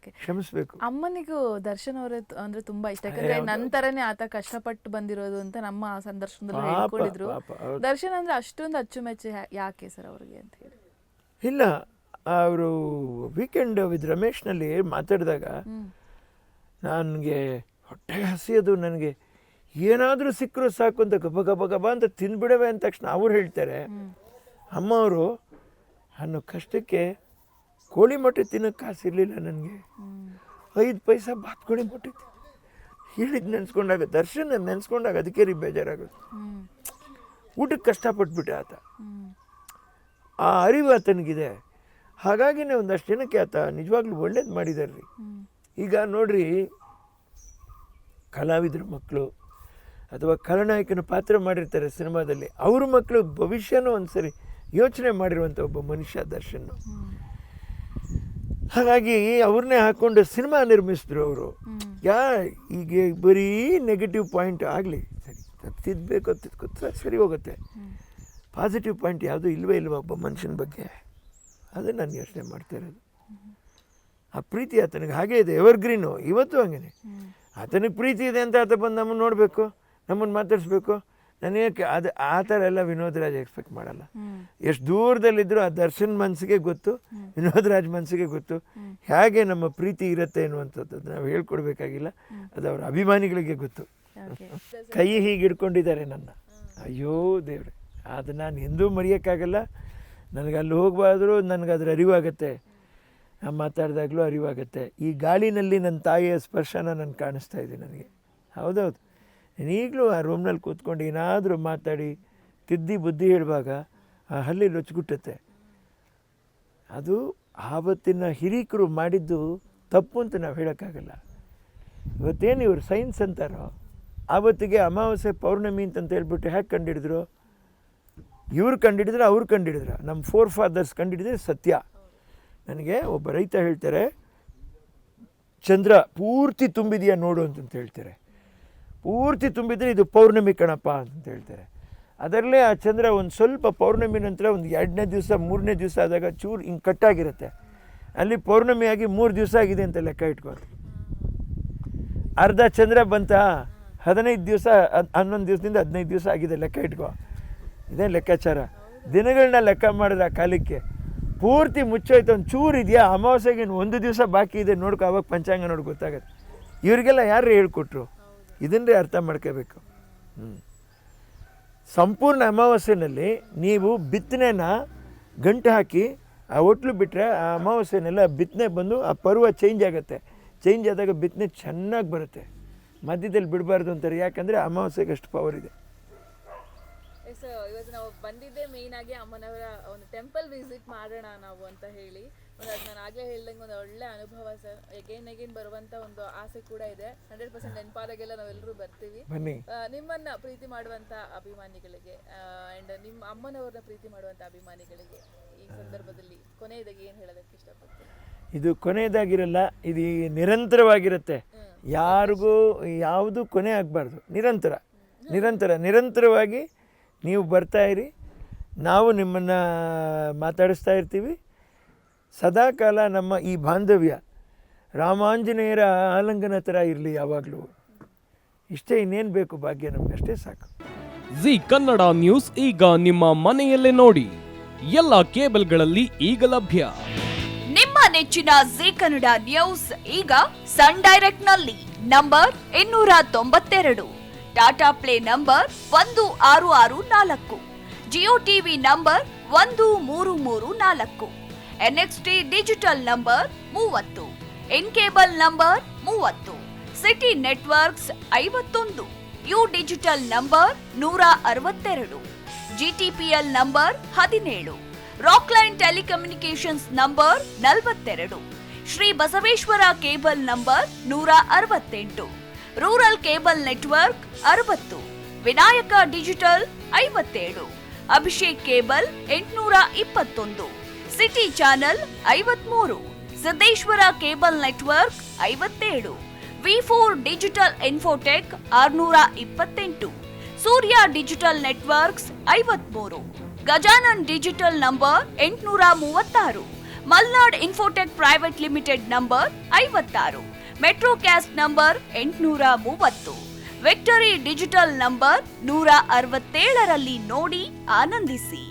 ಕ್ಷಮಿಸ್ಬೇಕು. ಅಮ್ಮನಿಗೂ ದರ್ಶನ್ ಅವರೇ ಅಂದ್ರೆ ತುಂಬಾ ಇಷ್ಟ, ಯಾಕಂದ್ರೆ ನಂತರನೇ ಆತ ಕಷ್ಟಪಟ್ಟು ಬಂದಿರೋದು ಅಂತ ನಮ್ಮ ಸಂದರ್ಶನದಲ್ಲಿ ಹೇಳ್ಕೊಂಡಿದ್ರು. ದರ್ಶನ್ ಅಂದ್ರೆ ಅಷ್ಟೊಂದು ಅಚ್ಚುಮೆಚ್ಚು ಯಾಕೆ ಸರ್ ಅವ್ರಿಗೆ ಅಂತ ಹೇಳಿ? ಇಲ್ಲ, ಅವರು ವೀಕೆಂಡ್ ವಿತ್ ರಮೇಶ್ನಲ್ಲಿ ಮಾತಾಡಿದಾಗ ನನಗೆ ಹೊಟ್ಟೆ ಹಸಿಯೋದು, ನನಗೆ ಏನಾದರೂ ಸಿಕ್ಕರೂ ಸಾಕು ಅಂತ ಗಬ ಅಂತ ತಿಂದ್ಬಿಡವೆ ಅಂದ ತಕ್ಷಣ ಅವ್ರು ಹೇಳ್ತಾರೆ, ಅಮ್ಮ ಅವರು ಅನ್ನೋ ಕಷ್ಟಕ್ಕೆ ಕೋಳಿ ಮೊಟ್ಟೆ ತಿನ್ನೋಕ್ಕೆ ಕಾಸಿರಲಿಲ್ಲ ನನಗೆ, 5 ಪೈಸಾ ಬಾತ್ಕೋಳಿ ಮೊಟ್ಟೆ ಹೇಳಿದ್ದು ನೆನೆಸ್ಕೊಂಡಾಗ, ದರ್ಶನ್ ನೆನೆಸ್ಕೊಂಡಾಗ ಅದಕ್ಕೆ ರೀ ಬೇಜಾರಾಗೋದು. ಊಟಕ್ಕೆ ಕಷ್ಟಪಟ್ಬಿಟ್ಟೆ ಆತ, ಆ ಅರಿವು ಆತನಿಗಿದೆ. ಹಾಗಾಗಿನೇ ಒಂದಷ್ಟು ಜನಕ್ಕೆ ಆತ ನಿಜವಾಗ್ಲೂ ಒಳ್ಳೇದು ಮಾಡಿದಾರೆ ರೀ. ಈಗ ನೋಡ್ರಿ, ಕಲಾವಿದ್ರ ಮಕ್ಕಳು ಅಥವಾ ಖಳನಾಯಕನ ಪಾತ್ರ ಮಾಡಿರ್ತಾರೆ ಸಿನಿಮಾದಲ್ಲಿ, ಅವ್ರ ಮಕ್ಕಳು ಭವಿಷ್ಯನೂ ಒಂದ್ಸರಿ ಯೋಚನೆ ಮಾಡಿರುವಂಥ ಒಬ್ಬ ಮನುಷ್ಯ ದರ್ಶನ್. ಹಾಗಾಗಿ ಅವ್ರನ್ನೇ ಹಾಕ್ಕೊಂಡು ಸಿನಿಮಾ ನಿರ್ಮಿಸಿದ್ರು ಅವರು. ಈಗ ಬರೀ ನೆಗೆಟಿವ್ ಪಾಯಿಂಟ್ ಆಗಲಿ, ಸರಿ ತಿದ್ದಬೇಕು ಅಂತ ಸರಿ ಹೋಗುತ್ತೆ, ಪಾಸಿಟಿವ್ ಪಾಯಿಂಟ್ ಯಾವುದೂ ಇಲ್ವೇ ಒಬ್ಬ ಮನುಷ್ಯನ ಬಗ್ಗೆ. ಅದು ನಾನು ಯೋಚನೆ ಮಾಡ್ತಾ ಇರೋದು. ಆ ಪ್ರೀತಿ ಆತನಿಗೆ ಹಾಗೇ ಇದೆ, ಎವರ್ಗ್ರೀನು, ಇವತ್ತು ಹಾಗೇನೆ. ಆತನಿಗೆ ಪ್ರೀತಿ ಇದೆ ಅಂತ ಆತ ಬಂದು ನಮ್ಮನ್ನು ನೋಡಬೇಕು, ನಮ್ಮನ್ನು ಮಾತಾಡಿಸ್ಬೇಕು. ನನಗೆ ಅದು ಆ ಥರ ಎಲ್ಲ ವಿನೋದ್ ರಾಜ್ ಎಕ್ಸ್ಪೆಕ್ಟ್ ಮಾಡಲ್ಲ. ಎಷ್ಟು ದೂರದಲ್ಲಿದ್ದರೂ ಆ ದರ್ಶನ್ ಮನಸ್ಸಿಗೆ ಗೊತ್ತು, ವಿನೋದ್ ರಾಜ್ ಮನಸ್ಸಿಗೆ ಗೊತ್ತು ಹೇಗೆ ನಮ್ಮ ಪ್ರೀತಿ ಇರುತ್ತೆ ಅನ್ನುವಂಥದ್ದು. ನಾವು ಹೇಳ್ಕೊಡ್ಬೇಕಾಗಿಲ್ಲ, ಅದು ಅವ್ರ ಅಭಿಮಾನಿಗಳಿಗೆ ಗೊತ್ತು. ಕೈ ಹೀಗೆ ಹಿಡ್ಕೊಂಡಿದ್ದಾರೆ ನನ್ನ, ಅಯ್ಯೋ ದೇವ್ರೆ, ಅದು ನಾನು ಎಂದೂ ಮರೆಯೋಕ್ಕಾಗಲ್ಲ. ನನಗೆ ಅಲ್ಲಿ ಹೋಗಬಾರ್ದು, ನನಗೆ ಅದ್ರ ಅರಿವಾಗತ್ತೆ, ನಾನು ಮಾತಾಡಿದಾಗಲೂ ಅರಿವಾಗುತ್ತೆ. ಈ ಗಾಳಿನಲ್ಲಿ ನನ್ನ ತಾಯಿಯ ಸ್ಪರ್ಶನ ನಾನು ಕಾಣಿಸ್ತಾ ಇದೆ ನನಗೆ. ಹೌದೌದು, ನಾನು ಈಗಲೂ ಆ ರೂಮ್ನಲ್ಲಿ ಕೂತ್ಕೊಂಡು ಏನಾದರೂ ಮಾತಾಡಿ ತಿದ್ದಿ ಬುದ್ಧಿ ಹೇಳುವಾಗ ಆ ಹಲ್ಲಿ ರೊಚ್ಗುಟ್ಟುತ್ತೆ. ಅದು ಆವತ್ತಿನ ಹಿರೀಕರು ಮಾಡಿದ್ದು ತಪ್ಪು ಅಂತ ನಾವು ಹೇಳೋಕ್ಕಾಗಲ್ಲ. ಇವತ್ತೇನು ಇವರು ಸೈನ್ಸ್ ಅಂತಾರೋ, ಆವತ್ತಿಗೆ ಅಮಾವಾಸ್ಯೆ ಪೌರ್ಣಮಿ ಅಂತಂತ ಹೇಳ್ಬಿಟ್ಟು ಹೇಗೆ ಕಂಡುಹಿಡಿದ್ರು? ಇವ್ರು ಕಂಡುಹಿಡಿದ್ರೆ, ಅವ್ರು ಕಂಡುಹಿಡಿದ್ರು, ನಮ್ಮ ಫೋರ್ ಫಾದರ್ಸ್ ಕಂಡುಹಿಡಿದ್ರೆ ಸತ್ಯ. ನನಗೆ ಒಬ್ಬ ರೈತ ಹೇಳ್ತಾರೆ, ಚಂದ್ರ ಪೂರ್ತಿ ತುಂಬಿದೆಯಾ ನೋಡು ಅಂತಂತ ಹೇಳ್ತಾರೆ. ಪೂರ್ತಿ ತುಂಬಿದರೆ ಇದು ಪೌರ್ಣಮಿ ಕಣಪ್ಪ ಅಂತ ಹೇಳ್ತಾರೆ. ಅದರಲ್ಲೇ ಆ ಚಂದ್ರ ಒಂದು ಸ್ವಲ್ಪ ಪೌರ್ಣಮಿ ನಂತರ ಒಂದು 2ನೇ ದಿವಸ 3ನೇ ದಿವಸ ಆದಾಗ ಚೂರು ಹಿಂಗೆ ಕಟ್ಟಾಗಿರುತ್ತೆ, ಅಲ್ಲಿ ಪೌರ್ಣಮಿಯಾಗಿ 3 ದಿವಸ ಆಗಿದೆ ಅಂತ ಲೆಕ್ಕ ಇಟ್ಕೊಂಡು. ಅರ್ಧ ಚಂದ್ರ ಬಂತ 15 ದಿವಸ, 11 ದಿವಸದಿಂದ 15 ದಿವಸ ಆಗಿದೆ ಲೆಕ್ಕ ಇಟ್ಕೋ. ಇದೇ ಲೆಕ್ಕಾಚಾರ. ದಿನಗಳನ್ನ ಲೆಕ್ಕ ಮಾಡಿದ್ರೆ ಆ ಕಾಲಕ್ಕೆ ಪೂರ್ತಿ ಮುಚ್ಚೋಯ್ತು. ಒಂದು ಚೂರು ಇದೆಯಾ, ಅಮಾವಾಸ್ಯೆಗೆ 1 ದಿವಸ ಬಾಕಿ ಇದೆ ನೋಡ್ಕೊ, ಅವಾಗ ಪಂಚಾಂಗ ನೋಡಿ ಗೊತ್ತಾಗತ್ತೆ. ಇವರಿಗೆಲ್ಲ ಯಾರು ಹೇಳ್ಕೊಟ್ರು? ಇದನ್ನೇ ಅರ್ಥ ಮಾಡ್ಕೋಬೇಕು. ಸಂಪೂರ್ಣ ಅಮಾವಾಸ್ಯೆಯಲ್ಲಿ ನೀವು ಬಿತ್ತನೆನ ಗಂಟು ಹಾಕಿ ಆ ಒಟ್ಲು ಬಿಟ್ಟರೆ ಆ ಅಮಾವಾಸ್ಯೆನೆಲ್ಲ ಬಿತ್ತನೆ ಬಂದು ಆ ಪರ್ವ ಚೇಂಜ್ ಆಗುತ್ತೆ. ಚೇಂಜ್ ಆದಾಗ ಬಿತ್ತನೆ ಚೆನ್ನಾಗಿ ಬರುತ್ತೆ. ಮಧ್ಯದಲ್ಲಿ ಬಿಡಬಾರ್ದು ಅಂತಾರೆ, ಯಾಕಂದರೆ ಅಮಾವಾಸ್ಯೆಗೆ ಅಷ್ಟು ಪವರ್ ಇದೆ. ಇವತ್ತು ನಾವು ಬಂದಿದ್ದೆ ಮೇಯ್ನ್ ಆಗಿ ಅಮ್ಮನವರ ಒಂದು ಟೆಂಪಲ್ ವಿಸಿಟ್ ಮಾಡೋಣ ನಾವು ಅಂತ ಹೇಳಿ. ನಾನು ಆಗಲೇ ಹೇಳ್ದಂಗೆ ಒಂದು ಒಳ್ಳೆ ಅನುಭವ ಸರ್. ಎಗೇನ್ ಬರುವಂತ ಒಂದು ಆಸೆ ಕೂಡ ಇದೆ. 100% ನೆನಪಾದಾಗೆಲ್ಲ ನಾವೆಲ್ಲರೂ ಬರ್ತೀವಿ. ನಿಮ್ಮನ್ನ ಪ್ರೀತಿ ಮಾಡುವಂತ ಅಭಿಮಾನಿಗಳಿಗೆ ಅಂಡ್ ನಿಮ್ಮ ಅಮ್ಮನವ್ರನ್ನ ಪ್ರೀತಿ ಮಾಡುವಂತ ಅಭಿಮಾನಿಗಳಿಗೆ ಈ ಸಂದರ್ಭದಲ್ಲಿ ಕೊನೆಯದಾಗಿ ಏನು ಹೇಳೋದಕ್ಕೆ ಇಷ್ಟಪಡ್ತೀನಿ? ಇದು ಕೊನೆಯದಾಗಿರಲ್ಲ, ಇದು ನಿರಂತರವಾಗಿರುತ್ತೆ. ಯಾರಿಗೂ ಯಾವುದು ಕೊನೆ ಆಗಬಾರ್ದು. ನಿರಂತರವಾಗಿ ನೀವು ಬರ್ತಾಯಿರಿ, ನಾವು ನಿಮ್ಮನ್ನು ಮಾತಾಡಿಸ್ತಾ ಇರ್ತೀವಿ. ಸದಾಕಾಲ ನಮ್ಮ ಈ ಬಾಂಧವ್ಯ ರಾಮಾಂಜನೇಯರ ಆಲಿಂಗನ ಥರ ಇರಲಿ ಯಾವಾಗಲೂ. ಇಷ್ಟೇ, ಇನ್ನೇನು ಬೇಕು ಭಾಗ್ಯ, ನಮ್ಗೆ ಅಷ್ಟೇ ಸಾಕು. ಜಿ ಕನ್ನಡ ನ್ಯೂಸ್ ಈಗ ನಿಮ್ಮ ಮನೆಯಲ್ಲೇ ನೋಡಿ. ಎಲ್ಲ ಕೇಬಲ್ಗಳಲ್ಲಿ ಈಗ ಲಭ್ಯ. ನಿಮ್ಮ ನೆಚ್ಚಿನ ಜಿ ಕನ್ನಡ ನ್ಯೂಸ್ ಈಗ ಸನ್ ಡೈರೆಕ್ಟ್ ನಲ್ಲಿ number 292, Tata play number 1664, Jio TV number 1334, NXT digital number 30, in cable number 30, city networks 51, U digital number 162, GTPL number 17, Rockline telecommunications number 42, Shri Basaveshwara cable number 168, rural cable network 60, Vinayaka digital 57, Abhishek cable 821, city channel 53, Siddeshwara cable network 57, V4 digital Infotech 628, Surya digital networks 53, Gajanan digital number 836, Malnad Infotech private limited number 56, Metrocast number 830, Victory digital number 167ರಲ್ಲಿ ನೋಡಿ ಆನಂದಿಸಿ.